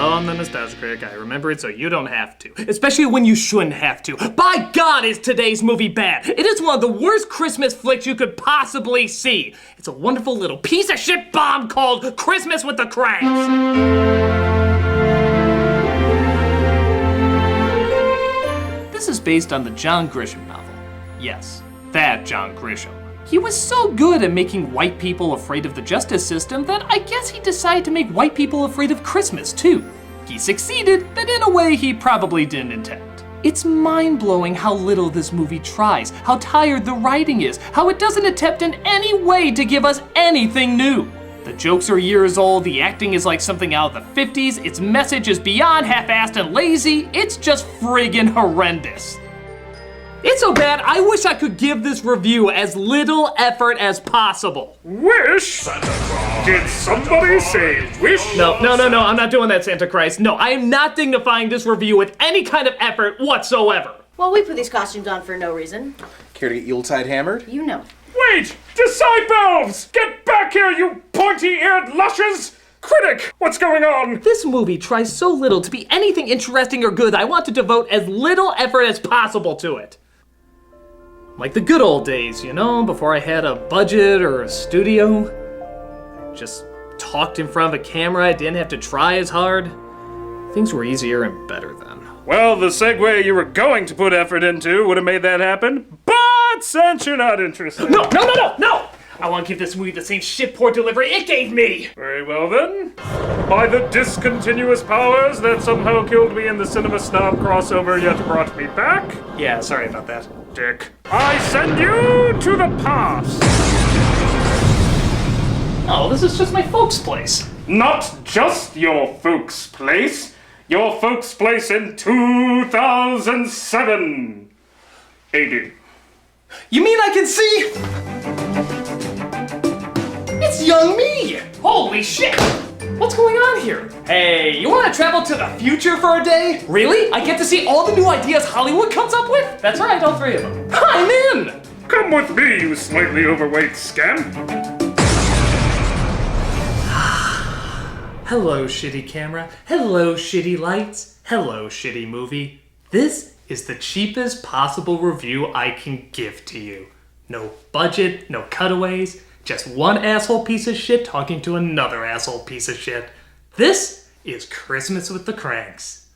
Hello, I'm the Nostalgia Critic. I remember it so you don't have to. Especially when you shouldn't have to. By God, is today's movie bad. It is one of the worst Christmas flicks you could possibly see. It's a wonderful little piece of shit bomb called Christmas with the Kranks. This is based on the John Grisham novel. Yes, that John Grisham. He was so good at making white people afraid of the justice system that I guess he decided to make white people afraid of Christmas too. He succeeded, but in a way he probably didn't intend. It's mind-blowing how little this movie tries, how tired the writing is, how it doesn't attempt in any way to give us anything new. The jokes are years old, the acting is like something out of the 50s, its message is beyond half-assed and lazy, it's just friggin' horrendous. It's so bad, I wish I could give this review as little effort as possible. Wish? Did somebody say wish? No, I'm not doing that, Santa Christ. No, I am not dignifying this review with any kind of effort whatsoever. Well, we put these costumes on for no reason. Care to get Yuletide hammered? You know. Wait! Disciples! Get back here, you pointy-eared lushes! Critic, what's going on? This movie tries so little to be anything interesting or good, I want to devote as little effort as possible to it. Like the good old days, you know, before I had a budget or a studio. I just talked in front of a camera, I didn't have to try as hard. Things were easier and better then. Well, the segue you were going to put effort into would have made that happen, but since you're not interested... No! I want to give this movie the same shit-poor delivery it gave me! Very well then. By the discontinuous powers that somehow killed me in the Cinema Snob crossover yet brought me back... Yeah, sorry about that. Dick. I send you to the past. Oh, this is just my folks' place. Not just your folks' place. Your folks' place in 2007 AD. You mean I can see? It's young me! Holy shit! What's going on here? Hey, you want to travel to the future for a day? Really? I get to see all the new ideas Hollywood comes up with? That's right, all three of them. I'm in! Come with me, you slightly overweight scamp. Hello, shitty camera. Hello, shitty lights. Hello, shitty movie. This is the cheapest possible review I can give to you. No budget, no cutaways, just one asshole piece of shit talking to another asshole piece of shit. This is Christmas with the Kranks.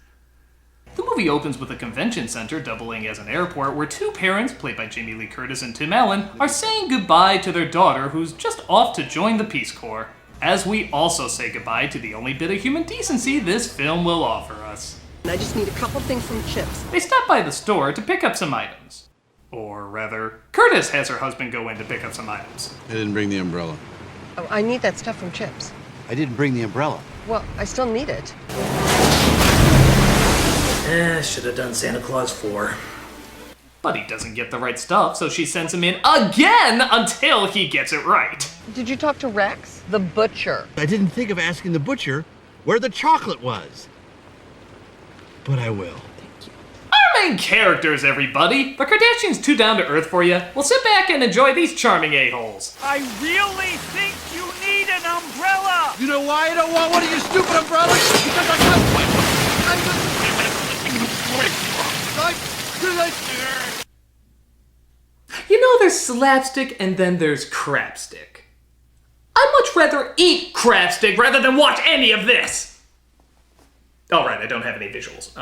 The movie opens with a convention center doubling as an airport where two parents, played by Jamie Lee Curtis and Tim Allen, are saying goodbye to their daughter who's just off to join the Peace Corps. As we also say goodbye to the only bit of human decency this film will offer us. I just need a couple things from Chips. They stop by the store to pick up some items. Or rather, Curtis has her husband go in to pick up some items. I didn't bring the umbrella. Oh, I need that stuff from Chips. I didn't bring the umbrella. Well, I still need it. Should have done Santa Claus 4. But he doesn't get the right stuff, so she sends him in again until he gets it right. Did you talk to Rex? The butcher. I didn't think of asking the butcher where the chocolate was. But I will. Our main characters, everybody. The Kardashians too down to earth for you. Well, sit back and enjoy these charming a-holes. I really think you need an umbrella! You know why I don't want one of your stupid umbrellas? Because I got one. You know, there's slapstick and then there's crapstick. I'd much rather eat crapstick rather than watch any of this. All right, I don't have any visuals.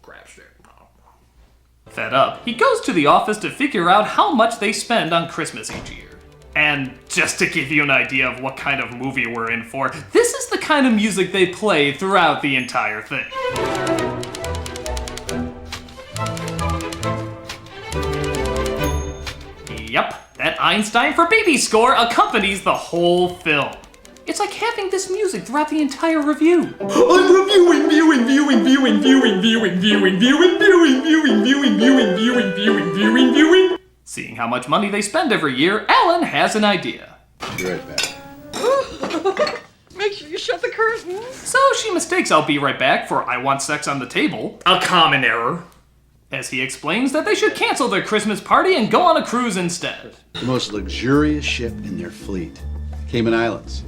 Crapstick. Fed up, he goes to the office to figure out how much they spend on Christmas each year. And just to give you an idea of what kind of movie we're in for, this is the kind of music they play throughout the entire thing. Yep, that Einstein for Baby score accompanies the whole film. It's like having this music throughout the entire review. I'm reviewing, viewing. Seeing how much money they spend every year, Ellen has an idea. Be right back. Make sure you shut the curtains. So she mistakes "I'll be right back" for "I want sex on the table," a common error, as he explains that they should cancel their Christmas party and go on a cruise instead. The most luxurious ship in their fleet. Cayman Islands.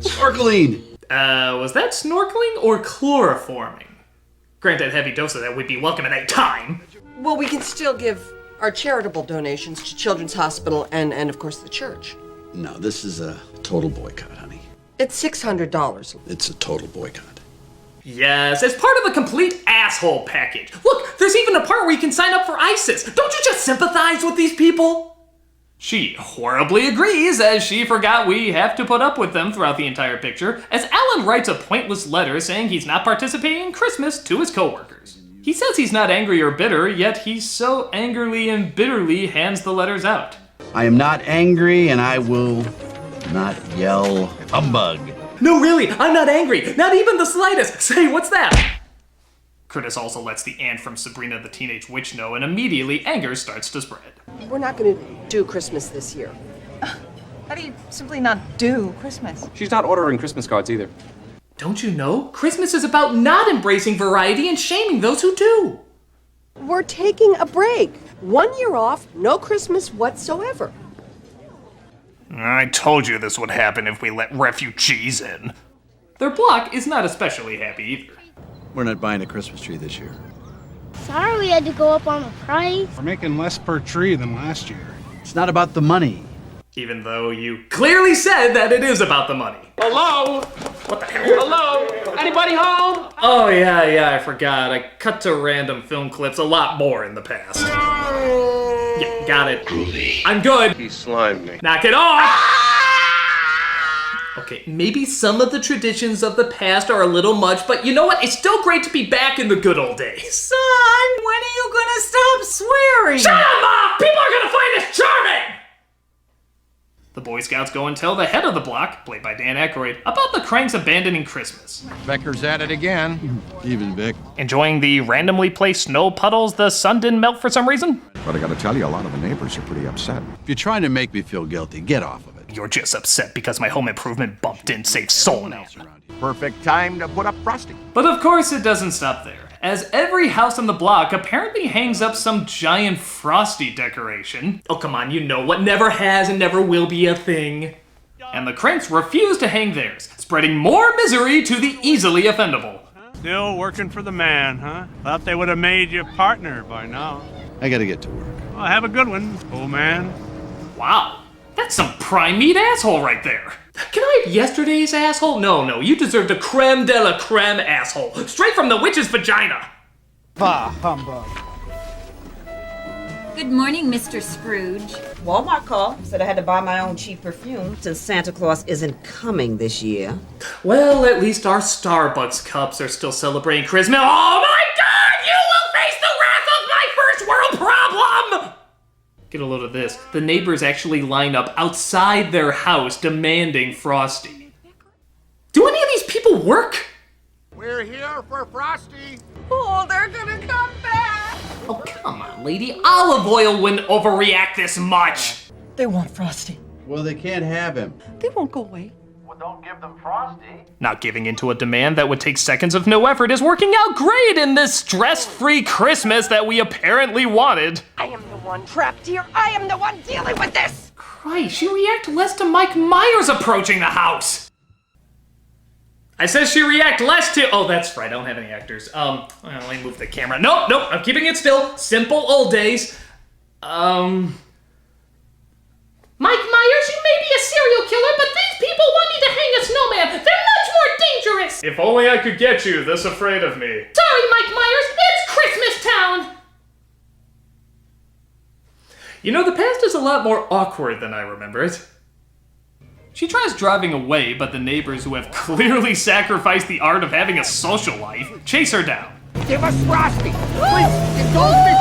Snorkeling! Was that snorkeling or chloroforming? Granted, a heavy dose of that would be welcome at any time. Well, we can still give our charitable donations to Children's Hospital and of course, the church. No, this is a total boycott, honey. It's $600. It's a total boycott. Yes, as part of a complete asshole package. Look, there's even a part where you can sign up for ISIS. Don't you just sympathize with these people? She horribly agrees, as she forgot we have to put up with them throughout the entire picture, as Alan writes a pointless letter saying he's not participating in Christmas to his coworkers. He says he's not angry or bitter, yet he so angrily and bitterly hands the letters out. I am not angry, and I will not yell humbug. No, really, I'm not angry. Not even the slightest. Say, what's that? Curtis also lets the aunt from Sabrina the Teenage Witch know, and immediately anger starts to spread. We're not going to do Christmas this year. How do you simply not do Christmas? She's not ordering Christmas cards either. Don't you know? Christmas is about not embracing variety and shaming those who do. We're taking a break. 1 year off, no Christmas whatsoever. I told you this would happen if we let refugees in. Their block is not especially happy either. We're not buying a Christmas tree this year. Sorry we had to go up on the price. We're making less per tree than last year. It's not about the money. Even though you clearly said that it is about the money. Hello? What the hell? Hello? Anybody home? Oh yeah, I forgot. I cut to random film clips a lot more in the past. Yeah, got it. Groovy. I'm good. He slimed me. Knock it off! Okay, maybe some of the traditions of the past are a little much, but you know what? It's still great to be back in the good old days. Son, when are you gonna stop swearing? Shut up, Mom! People are gonna find this charming! The Boy Scouts go and tell the head of the block, played by Dan Aykroyd, about the Kranks abandoning Christmas. Becker's at it again. Even Vic. Enjoying the randomly placed snow puddles the sun didn't melt for some reason? But I gotta tell you, a lot of the neighbors are pretty upset. If you're trying to make me feel guilty, get off of it. You're just upset because my home improvement bump didn't save soul now. Perfect time to put up frosting. But of course it doesn't stop there, as every house on the block apparently hangs up some giant frosty decoration. Oh come on, you know what never has and never will be a thing. And the Kranks refuse to hang theirs, spreading more misery to the easily offendable. Still working for the man, huh? Thought they would have made you partner by now. I gotta get to work. Well, have a good one, old man. Wow, that's some prime meat asshole right there. Can I have yesterday's asshole? No, you deserve the creme de la creme asshole, straight from the witch's vagina. Bah, humbug. Good morning, Mr. Scrooge. Walmart called, said I had to buy my own cheap perfume since Santa Claus isn't coming this year. Well, at least our Starbucks cups are still celebrating Christmas. Oh my God! You will face the wrath of my first world problem! Get a load of this. The neighbors actually line up outside their house demanding Frosty. Do any of these people work? We're here for Frosty. Oh, they're gonna come back. Oh, come on, lady. Olive oil wouldn't overreact this much. They want Frosty. Well, they can't have him. They won't go away. Well, don't give them Frosty. Not giving into a demand that would take seconds of no effort is working out great in this stress-free Christmas that we apparently wanted. I am the one trapped here. I am the one dealing with this. Christ, you react less to Mike Myers approaching the house. I said she react less to. Oh, that's right. I don't have any actors. Let me move the camera. Nope. I'm keeping it still. Simple old days. Mike Myers, you may be a serial killer, but these people want me to hang a snowman. They're much more dangerous. If only I could get you this afraid of me. Sorry, Mike Myers. It's Christmas town. You know, the past is a lot more awkward than I remember it. She tries driving away, but the neighbors, who have clearly sacrificed the art of having a social life, chase her down. Give us Frosty. Please, indulge me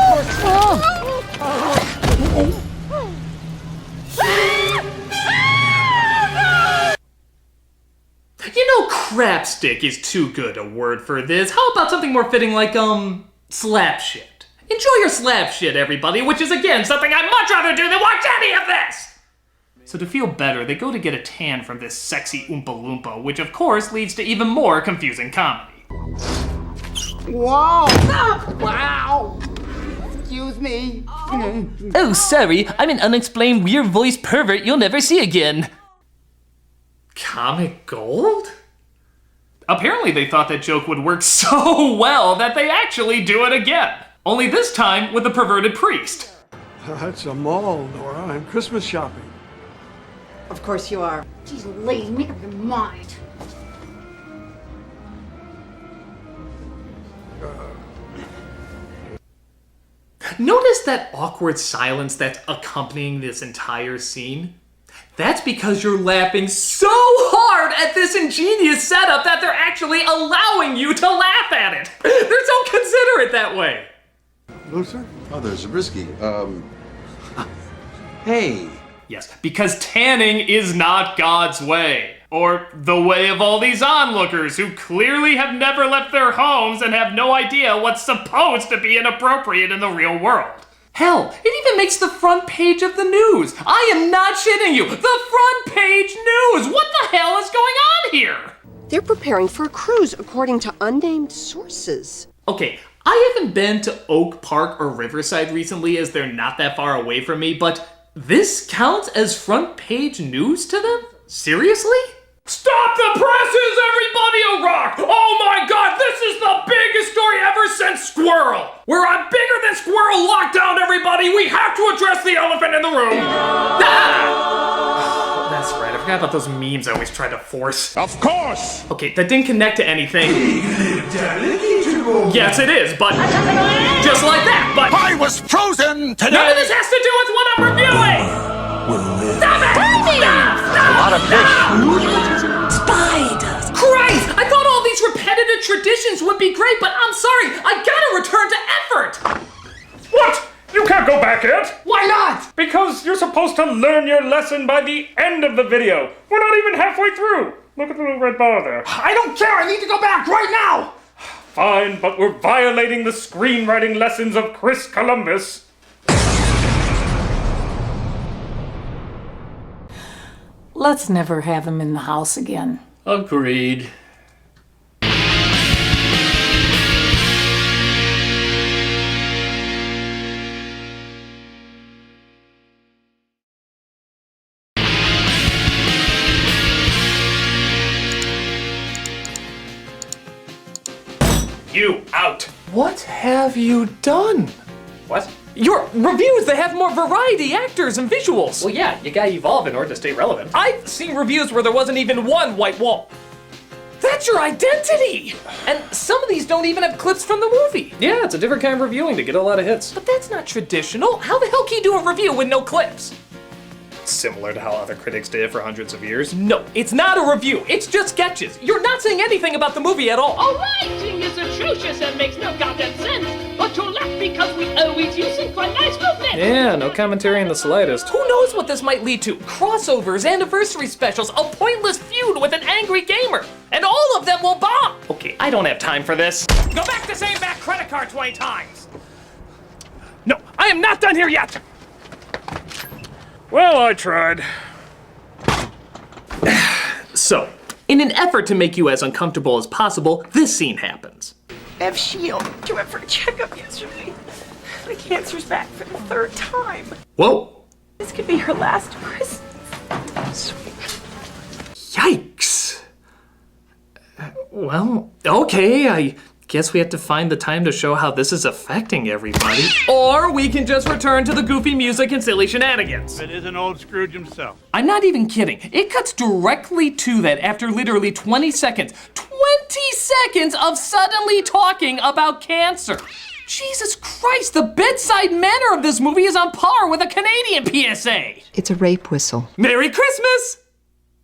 You know, crapstick is too good a word for this. How about something more fitting like, slap shit? Enjoy your slap shit, everybody, which is, again, something I'd much rather do than watch any of this! So to feel better, they go to get a tan from this sexy Oompa Loompa, which of course leads to even more confusing comedy. Whoa! Wow! Excuse me. Oh, sorry, I'm an unexplained weird voice pervert you'll never see again. comic gold? Apparently they thought that joke would work so well that they actually do it again. Only this time with a perverted priest. That's a mall, Nora. I'm Christmas shopping. Of course you are. Jeez, lady, make up your mind. Notice that awkward silence that's accompanying this entire scene? That's because you're laughing so hard at this ingenious setup that they're actually allowing you to laugh at it. They're so considerate that way. Luther? Oh, there's Zabriskie. Hey. Yes, because tanning is not God's way. Or the way of all these onlookers who clearly have never left their homes and have no idea what's supposed to be inappropriate in the real world. Hell, it even makes the front page of the news. I am not shitting you. The front page news. What the hell is going on here? They're preparing for a cruise, according to unnamed sources. Okay, I haven't been to Oak Park or Riverside recently as they're not that far away from me, but this counts as front page news to them? Seriously? Stop the presses, everybody a rock! Oh my god, this is the biggest story ever since Squirrel! We're on bigger than Squirrel lockdown, everybody! We have to address the elephant in the room! Ah! That's right, I forgot about those memes I always try to force. Of course! Okay, that didn't connect to anything. Yes, it is, but just like that, but I was frozen today! none of this has to do with what I'm reviewing! Stop it! Stop! A lot of fish. Spiders! Christ! I thought all these repetitive traditions would be great, but I'm sorry, I gotta return to effort! What? You can't go back yet! Why not? Because you're supposed to learn your lesson by the end of the video. We're not even halfway through. Look at the little red bar there. I don't care. I need to go back right now. Fine, but we're violating the screenwriting lessons of Chris Columbus. Let's never have him in the house again. Agreed. You out. What have you done? What? Your reviews, they have more variety, actors, and visuals. Well, yeah, you gotta evolve in order to stay relevant. I've seen reviews where there wasn't even one white wall. That's your identity! And some of these don't even have clips from the movie. Yeah, it's a different kind of reviewing to get a lot of hits. But that's not traditional. How the hell can you do a review with no clips? Similar to how other critics did it for hundreds of years. No, it's not a review. It's just sketches. You're not saying anything about the movie at all. Our writing is atrocious and makes no goddamn sense. But you'll laugh because we always use it for nice movement. Yeah, no commentary in the slightest. Who knows what this might lead to? Crossovers, anniversary specials, a pointless feud with an angry gamer. And all of them will bomb. Okay, I don't have time for this. Go back to saying back credit card 20 times. No, I am not done here yet. Well, I tried. So, in an effort to make you as uncomfortable as possible, this scene happens. Bev Shield, she went for a checkup yesterday. The cancer's back for the third time. Whoa. This could be her last Christmas. Yikes. Well, okay, I guess we have to find the time to show how this is affecting everybody. Or we can just return to the goofy music and silly shenanigans. It isn't old Scrooge himself. I'm not even kidding. It cuts directly to that after literally 20 seconds. 20 seconds of suddenly talking about cancer. Jesus Christ, the bedside manner of this movie is on par with a Canadian PSA. It's a rape whistle. Merry Christmas!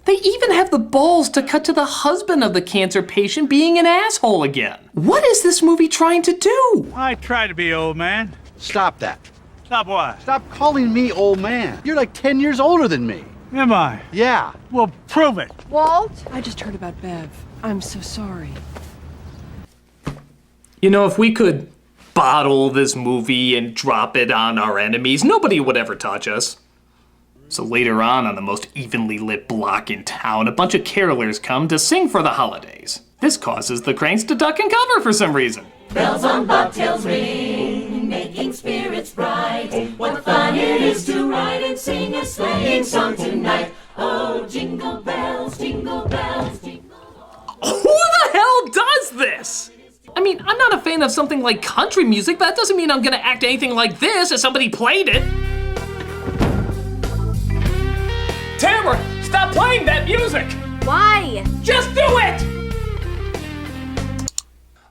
They even have the balls to cut to the husband of the cancer patient being an asshole again. What is this movie trying to do? I try to be old man. Stop that. Stop what? Stop calling me old man. You're like 10 years older than me. Am I? Yeah. Well, prove it. Walt? I just heard about Bev. I'm so sorry. You know, if we could bottle this movie and drop it on our enemies, nobody would ever touch us. So later on the most evenly lit block in town, a bunch of carolers come to sing for the holidays. This causes the Kranks to duck and cover for some reason. Bells on bobtails ring, making spirits bright. What fun it is to ride and sing a sleighing song tonight. Oh, jingle bells, jingle bells, jingle. Who the hell does this? I mean, I'm not a fan of something like country music, but that doesn't mean I'm gonna act anything like this if somebody played it. Tamara, stop playing that music! Why? Just do it!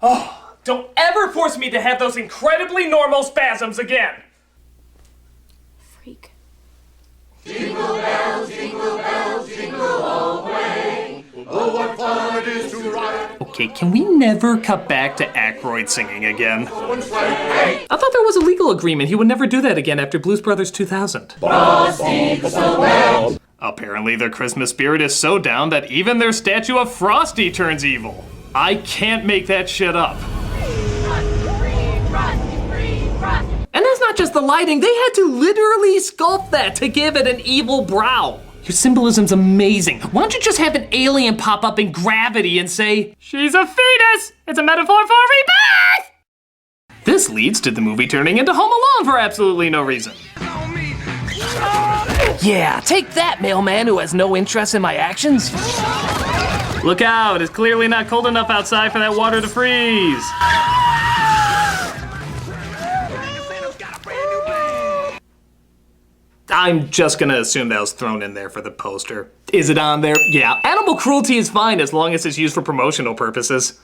Oh, don't ever force me to have those incredibly normal spasms again. Freak. Jingle bells, jingle all the way. Oh, what fun it is to ride. Okay, can we never cut back to Aykroyd singing again? I thought there was a legal agreement he would never do that again after Blues Brothers 2000. Frosty the Snowman. Apparently their Christmas spirit is so down that even their statue of Frosty turns evil. I can't make that shit up. And that's not just the lighting, they had to literally sculpt that to give it an evil brow. Your symbolism's amazing. Why don't you just have an alien pop up in gravity and say, "She's a fetus! It's a metaphor for rebirth!" This leads to the movie turning into Home Alone for absolutely no reason. Yeah, take that, mailman who has no interest in my actions. Look out, it's clearly not cold enough outside for that water to freeze. I'm just gonna assume that was thrown in there for the poster. Is it on there? Yeah. Animal cruelty is fine as long as it's used for promotional purposes.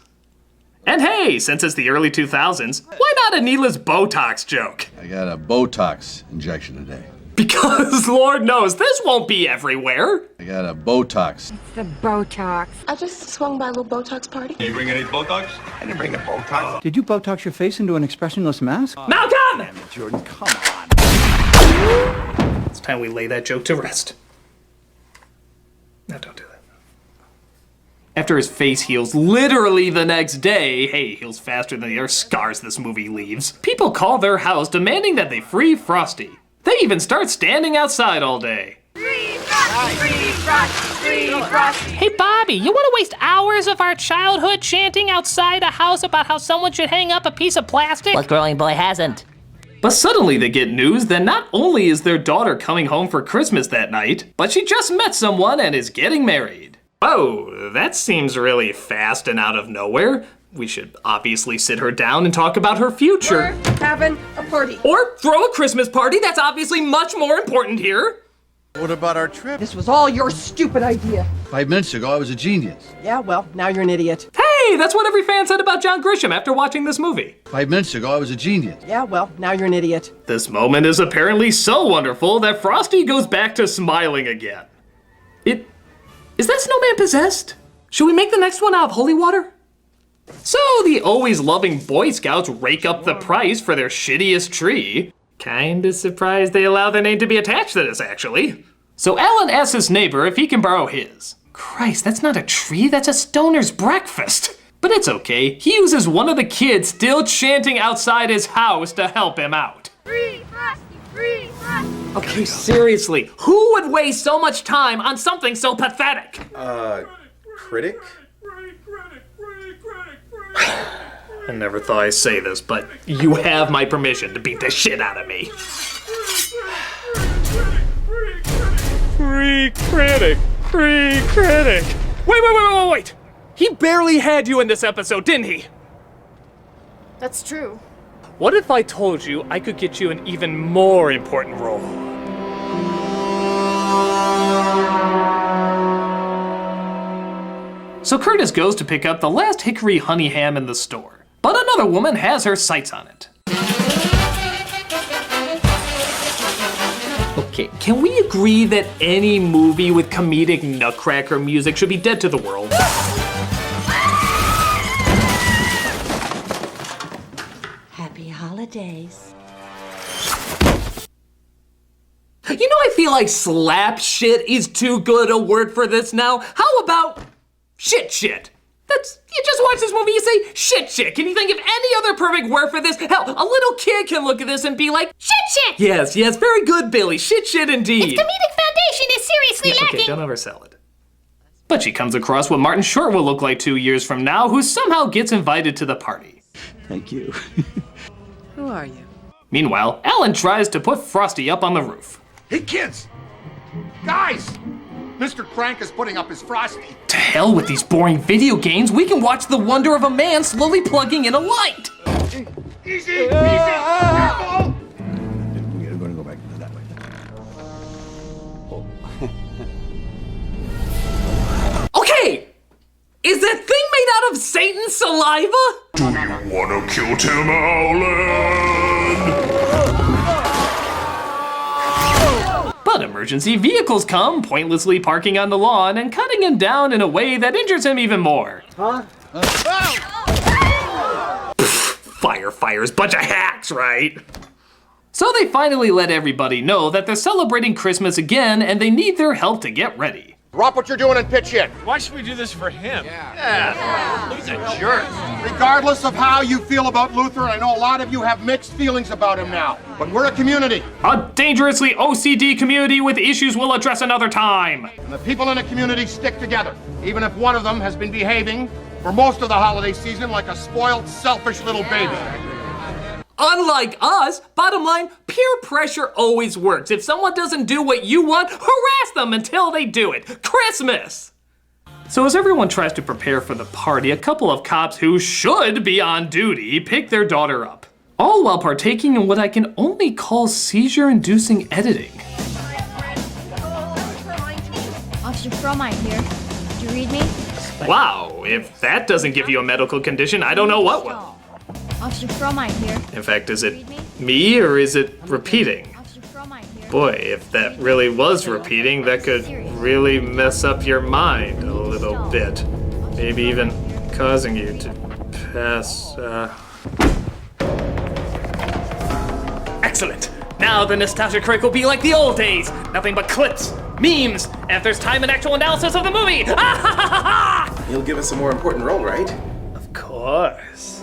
And hey, since it's the early 2000s, why not a needless Botox joke? I got a Botox injection today. Because Lord knows, this won't be everywhere. I got a Botox. It's the Botox. I just swung by a little Botox party. Did you bring any Botox? I didn't bring the Botox. Did you Botox your face into an expressionless mask? Malcolm! Damn it, Jordan, come on. It's time we lay that joke to rest. No, don't do that. After his face heals literally the next day, hey, heals faster than the other scars this movie leaves, people call their house demanding that they free Frosty. They even start standing outside all day. Free Frosty! Hey, Bobby, you want to waste hours of our childhood chanting outside a house about how someone should hang up a piece of plastic? What growing boy hasn't? But suddenly they get news that not only is their daughter coming home for Christmas that night, but she just met someone and is getting married. Oh, that seems really fast and out of nowhere. We should obviously sit her down and talk about her future. We're having a party. Or throw a Christmas party, that's obviously much more important here. What about our trip? This was all your stupid idea. 5 minutes ago, I was a genius. Yeah, well, now you're an idiot. Hey, that's what every fan said about John Grisham after watching this movie. 5 minutes ago, I was a genius. Yeah, well, now you're an idiot. This moment is apparently so wonderful that Frosty goes back to smiling again. Is that snowman possessed? Should we make the next one out of holy water? So the always loving Boy Scouts rake up the price for their shittiest tree. Kinda surprised they allow their name to be attached to this, actually. So Alan asks his neighbor if he can borrow his. Christ, that's not a tree, that's a stoner's breakfast. But it's okay, he uses one of the kids still chanting outside his house to help him out. Free Frosty! Free Frosty! Okay, seriously, who would waste so much time on something so pathetic? Critic? I never thought I'd say this, but you have my permission to beat the shit out of me. Free Critic! Free Critic! Wait! He barely had you in this episode, didn't he? That's true. What if I told you I could get you an even more important role? So Curtis goes to pick up the last hickory honey ham in the store, but another woman has her sights on it. Okay, can we agree that any movie with comedic nutcracker music should be dead to the world? Happy holidays. You know, I feel like slap shit is too good a word for this now. How about shit? You just watch this movie, you say shit. Can you think of any other perfect word for this? Hell, a little kid can look at this and be like, shit. Yes, very good, Billy. Shit indeed. Its comedic foundation is seriously lacking. Okay, don't oversell it. But she comes across what Martin Short will look like 2 years from now, who somehow gets invited to the party. Thank you. Who are you? Meanwhile, Ellen tries to put Frosty up on the roof. Hey, kids! Guys! Mr. Crank is putting up his Frosty. To hell with these boring video games, we can watch the wonder of a man slowly plugging in a light. Easy, careful. We're gonna go back that way. Okay, is that thing made out of Satan's saliva? Do you wanna kill Tim Allen? But emergency vehicles come, pointlessly parking on the lawn and cutting him down in a way that injures him even more. Huh? Firefighters, bunch of hacks, right? So they finally let everybody know that they're celebrating Christmas again and they need their help to get ready. Drop what you're doing and pitch in. Why should we do this for him? Yeah. He's a jerk. Regardless of how you feel about Luther, I know a lot of you have mixed feelings about him now, but we're a community. A dangerously OCD community with issues we'll address another time. And the people in a community stick together, even if one of them has been behaving for most of the holiday season like a spoiled, selfish little baby. Unlike us, bottom line, peer pressure always works. If someone doesn't do what you want, harass them until they do it. Christmas! So as everyone tries to prepare for the party, a couple of cops who should be on duty pick their daughter up. All while partaking in what I can only call seizure-inducing editing. Officer Fromine here. Did you read me? Wow, if that doesn't give you a medical condition, I don't know what will. Officer Fromine here. In fact, is it me or is it repeating? Boy, if that really was repeating, that could really mess up your mind a little bit. Maybe even causing you to pass, Excellent! Now the nostalgia critic will be like the old days. Nothing but clips, memes, and if there's time and actual analysis of the movie. You'll give us a more important role, right? Of course.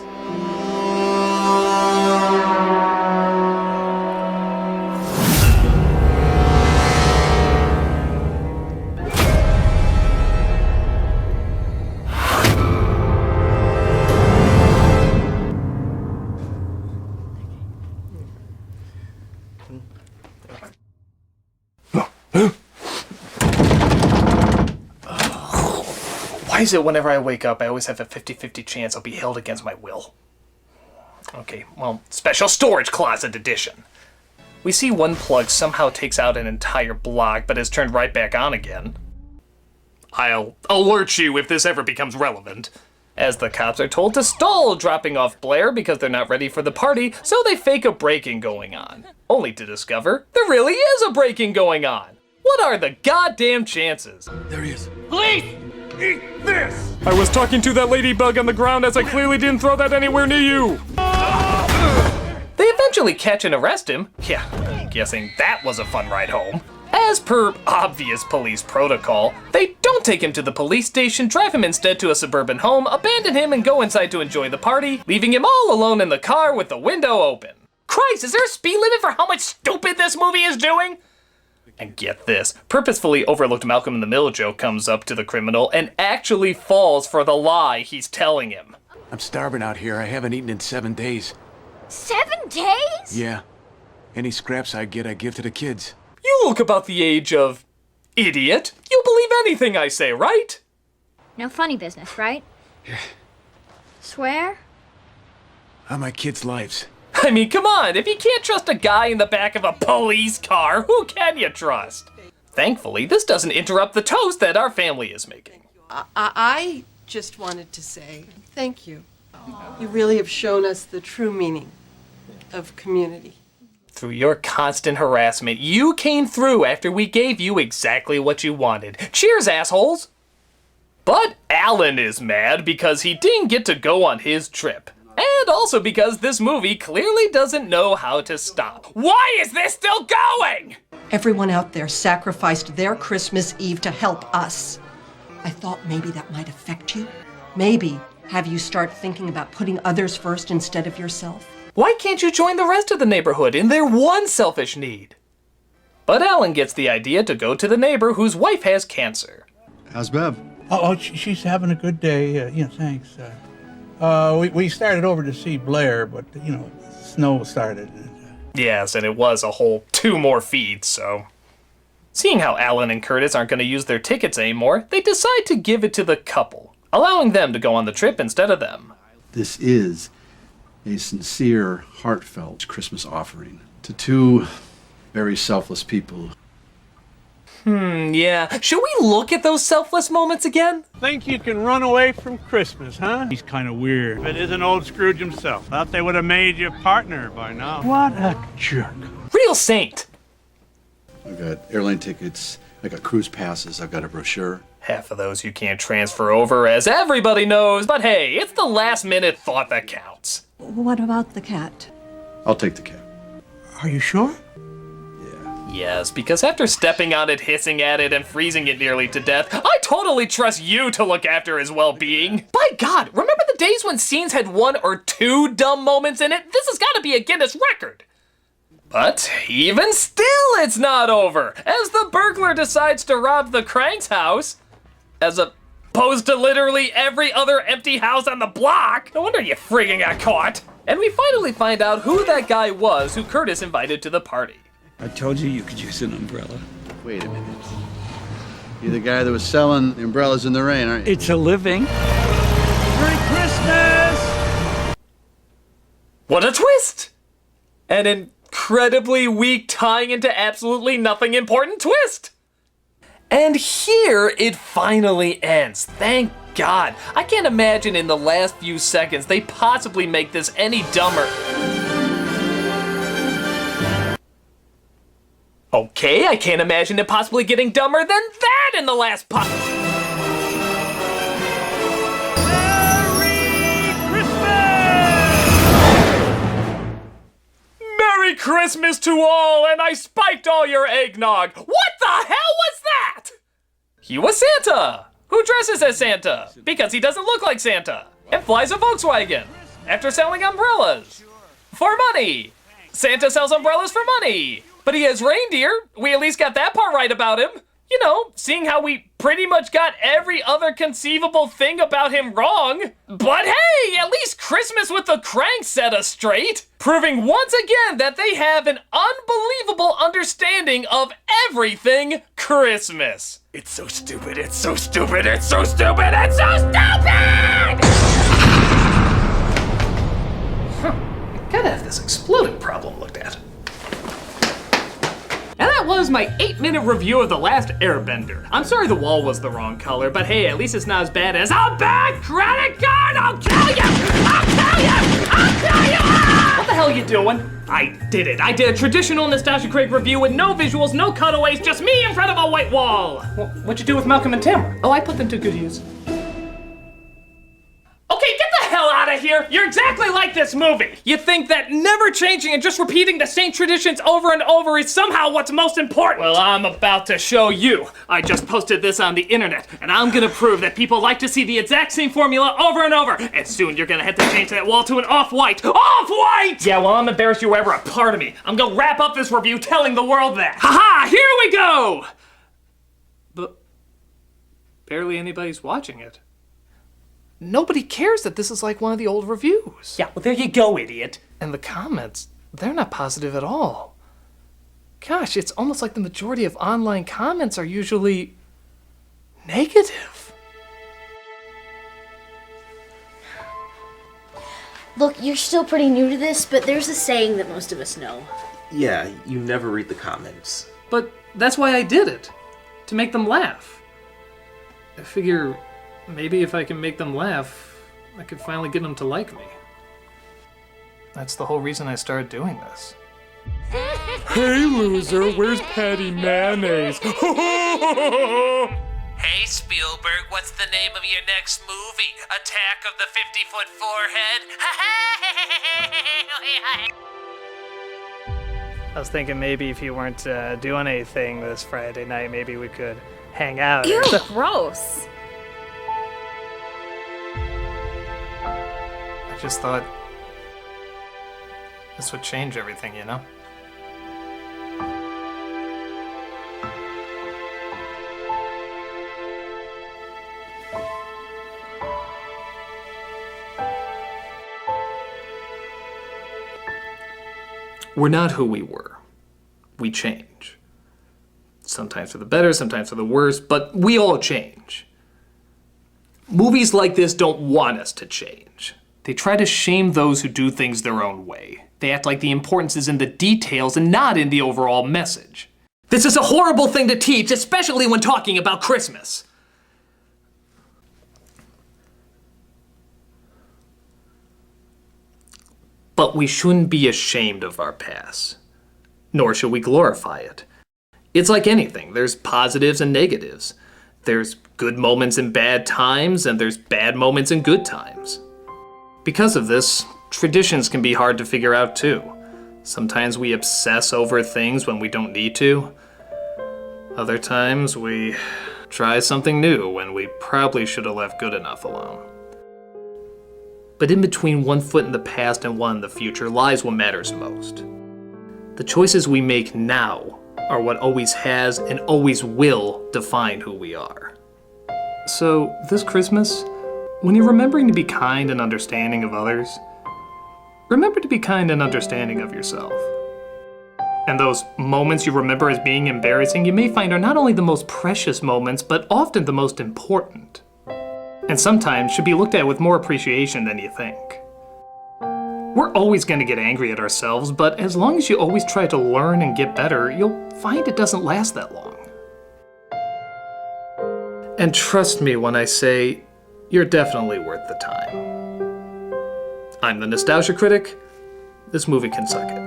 Why is it whenever I wake up, I always have a 50-50 chance I'll be held against my will? Okay, well, special storage closet edition. We see one plug somehow takes out an entire block, but is turned right back on again. I'll alert you if this ever becomes relevant. As the cops are told to stall dropping off Blair because they're not ready for the party, so they fake a break-in going on. Only to discover there really is a break-in going on. What are the goddamn chances? There he is. Police! Eat this! I was talking to that ladybug on the ground as I clearly didn't throw that anywhere near you. They eventually catch and arrest him. Yeah, I'm guessing that was a fun ride home. As per obvious police protocol, they don't take him to the police station, drive him instead to a suburban home, abandon him, and go inside to enjoy the party, leaving him all alone in the car with the window open. Christ, is there a speed limit for how much stupid this movie is doing? And get this, purposefully overlooked Malcolm in the Middle joke comes up to the criminal and actually falls for the lie he's telling him. I'm starving out here. I haven't eaten in 7 days. 7 days? Yeah. Any scraps I get, I give to the kids. You look about the age of idiot. You'll believe anything I say, right? No funny business, right? Swear? On my kids' lives. I mean, come on, if you can't trust a guy in the back of a police car, who can you trust? Thankfully, this doesn't interrupt the toast that our family is making. I just wanted to say thank you. You really have shown us the true meaning of community. Through your constant harassment, you came through after we gave you exactly what you wanted. Cheers, assholes! But Alan is mad because he didn't get to go on his trip. And also because this movie clearly doesn't know how to stop. Why is this still going? Everyone out there sacrificed their Christmas Eve to help us. I thought maybe that might affect you. Maybe have you start thinking about putting others first instead of yourself. Why can't you join the rest of the neighborhood in their one selfish need? But Alan gets the idea to go to the neighbor whose wife has cancer. How's Bev? Oh, she's having a good day. Thanks. We started over to see Blair, but, snow started. Yes, and it was a whole 2 more feet, so... Seeing how Alan and Curtis aren't going to use their tickets anymore, they decide to give it to the couple, allowing them to go on the trip instead of them. This is a sincere, heartfelt Christmas offering to two very selfless people. Yeah. Should we look at those selfless moments again? Think you can run away from Christmas, huh? He's kind of weird. If it isn't old Scrooge himself. Thought they would have made you partner by now. What a jerk. Real saint. I've got airline tickets, I got cruise passes, I've got a brochure. Half of those you can't transfer over, as everybody knows, but hey, it's the last-minute thought that counts. What about the cat? I'll take the cat. Are you sure? Yes, because after stepping on it, hissing at it, and freezing it nearly to death, I totally trust you to look after his well-being. By God, remember the days when scenes had 1 or 2 dumb moments in it? This has got to be a Guinness record. But even still, it's not over, as the burglar decides to rob the Kranks house, as opposed to literally every other empty house on the block. No wonder you friggin' got caught. And we finally find out who that guy was who Curtis invited to the party. I told you could use an umbrella. Wait a minute. You're the guy that was selling the umbrellas in the rain, aren't you? It's a living. Merry Christmas! What a twist! An incredibly weak tying into absolutely nothing important twist. And here it finally ends. Thank God. I can't imagine in the last few seconds they possibly make this any dumber. Okay, I can't imagine it possibly getting dumber than that in the last Merry Christmas to all, and I spiked all your eggnog. What the hell was that? He was Santa. Who dresses as Santa? Because he doesn't look like Santa. And flies a Volkswagen. After selling umbrellas. For money. Santa sells umbrellas for money. But he has reindeer. We at least got that part right about him. You know, seeing how we pretty much got every other conceivable thing about him wrong. But hey, at least Christmas with the Kranks set us straight. Proving once again that they have an unbelievable understanding of everything Christmas. It's so stupid, it's so stupid, it's so stupid, it's so stupid! Gotta have this exploding problem looked at. And that was my 8-minute review of The Last Airbender. I'm sorry the wall was the wrong color, but hey, at least it's not as bad as a bad credit card! I'll kill you! I'll kill you! I'll kill you! What the hell are you doing? I did it. I did a traditional Nostalgia Craig review with no visuals, no cutaways, just me in front of a white wall. Well, what'd you do with Malcolm and Tamara? Oh, I put them to good use. Okay, get the hell out of here! You're exactly like this movie! You think that never changing and just repeating the same traditions over and over is somehow what's most important? Well, I'm about to show you. I just posted this on the internet, and I'm gonna prove that people like to see the exact same formula over and over, and soon you're gonna have to change that wall to an off-white. Off-white! Yeah, well, I'm embarrassed you were ever a part of me. I'm gonna wrap up this review telling the world that. Haha, here we go! But barely anybody's watching it. Nobody cares that this is like one of the old reviews. Yeah, well, there you go, idiot. And the comments, they're not positive at all. Gosh, it's almost like the majority of online comments are usually negative. Look, you're still pretty new to this, but there's a saying that most of us know. Yeah, you never read the comments. But that's why I did it. To make them laugh. I figure maybe if I can make them laugh, I could finally get them to like me. That's the whole reason I started doing this. Hey loser, where's Patty Mayonnaise? Hey Spielberg, what's the name of your next movie? Attack of the 50-foot forehead? I was thinking maybe if you weren't doing anything this Friday night, maybe we could hang out. Ew, gross. I just thought this would change everything, you know? We're not who we were. We change. Sometimes for the better, sometimes for the worse, but we all change. Movies like this don't want us to change. They try to shame those who do things their own way. They act like the importance is in the details and not in the overall message. This is a horrible thing to teach, especially when talking about Christmas. But we shouldn't be ashamed of our past, nor should we glorify it. It's like anything, there's positives and negatives. There's good moments in bad times, and there's bad moments in good times. Because of this, traditions can be hard to figure out too. Sometimes we obsess over things when we don't need to. Other times we try something new when we probably should have left good enough alone. But in between one foot in the past and one in the future lies what matters most. The choices we make now are what always has and always will define who we are. So this Christmas, when you're remembering to be kind and understanding of others, remember to be kind and understanding of yourself. And those moments you remember as being embarrassing, you may find are not only the most precious moments, but often the most important. And sometimes should be looked at with more appreciation than you think. We're always going to get angry at ourselves, but as long as you always try to learn and get better, you'll find it doesn't last that long. And trust me when I say, you're definitely worth the time. I'm the Nostalgia Critic. This movie can suck it.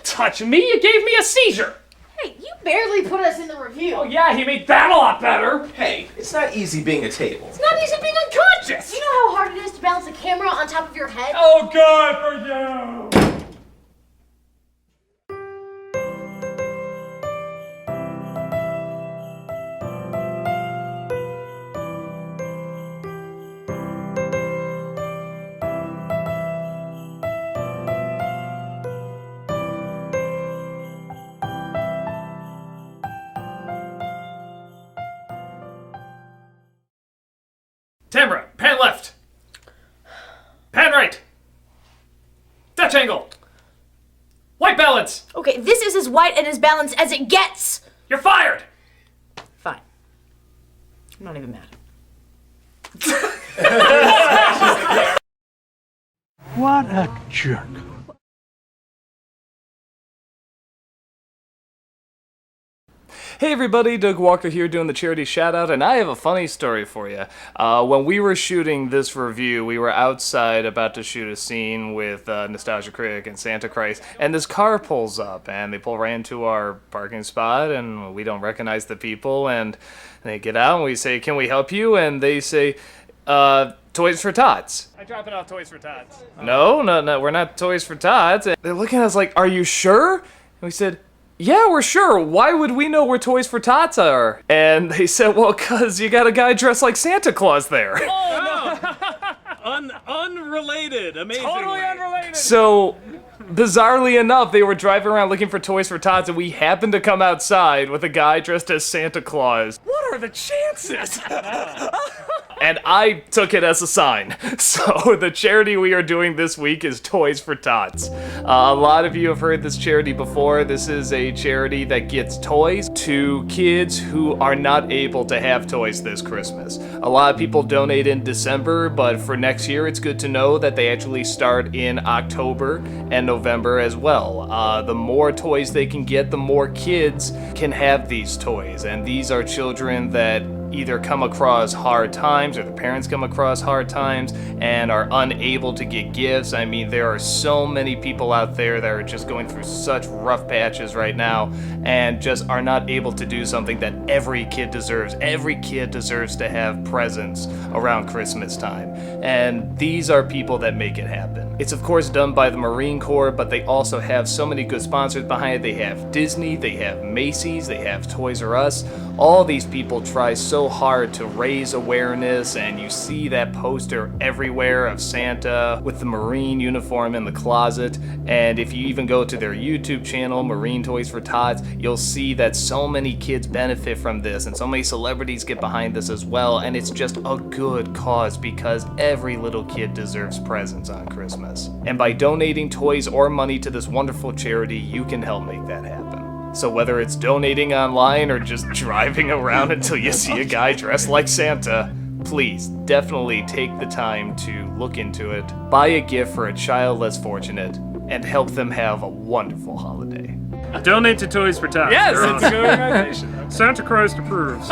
Touch me? You gave me a seizure! Hey, you barely put us in the review. Oh yeah, he made that a lot better! Hey, it's not easy being a table. It's not easy being unconscious! You know how hard it is to balance a camera on top of your head? Oh, good for you! Tamara, pan left. Pan right. Dutch angle. White balance. Okay, this is as white and as balanced as it gets! You're fired! Fine. I'm not even mad. What a jerk. Hey everybody, Doug Walker here doing the charity shout out, and I have a funny story for you. When we were shooting this review, we were outside about to shoot a scene with Nostalgia Critic and Santa Christ, and this car pulls up, and they pull right into our parking spot, and we don't recognize the people, and they get out, and we say, "Can we help you?" And they say, Toys for Tots. I'm dropping off Toys for Tots. No, we're not Toys for Tots. And they're looking at us like, "Are you sure?" And we said, "Yeah, we're sure. Why would we know where Toys for Tots are?" And they said, "Well, 'cause you got a guy dressed like Santa Claus there." Oh, no! Unrelated, amazing. Totally unrelated. So, bizarrely enough, they were driving around looking for Toys for Tots, and we happened to come outside with a guy dressed as Santa Claus. What are the chances? And I took it as a sign. So the charity we are doing this week is Toys for Tots. A lot of you have heard this charity before. This is a charity that gets toys to kids who are not able to have toys this Christmas. A lot of people donate in December, but for next year it's good to know that they actually start in October and November as well. The more toys they can get, the more kids can have these toys. And these are children that either come across hard times or the parents come across hard times and are unable to get gifts. I mean, there are so many people out there that are just going through such rough patches right now and just are not able to do something that every kid deserves. Every kid deserves to have presents around Christmas time. And these are people that make it happen. It's of course done by the Marine Corps, but they also have so many good sponsors behind it. They have Disney, they have Macy's, they have Toys R Us. All these people try so so hard to raise awareness, and you see that poster everywhere of Santa with the Marine uniform in the closet. And if you even go to their YouTube channel, Marine Toys for Tots, you'll see that so many kids benefit from this, and so many celebrities get behind this as well, and it's just a good cause because every little kid deserves presents on Christmas. And by donating toys or money to this wonderful charity, you can help make that happen. So whether it's donating online or just driving around until you see a guy dressed like Santa, please definitely take the time to look into it, buy a gift for a child less fortunate, and help them have a wonderful holiday. Donate to Toys for Tots. Yes, They're it's a awesome. good organization. Santa Christ approves.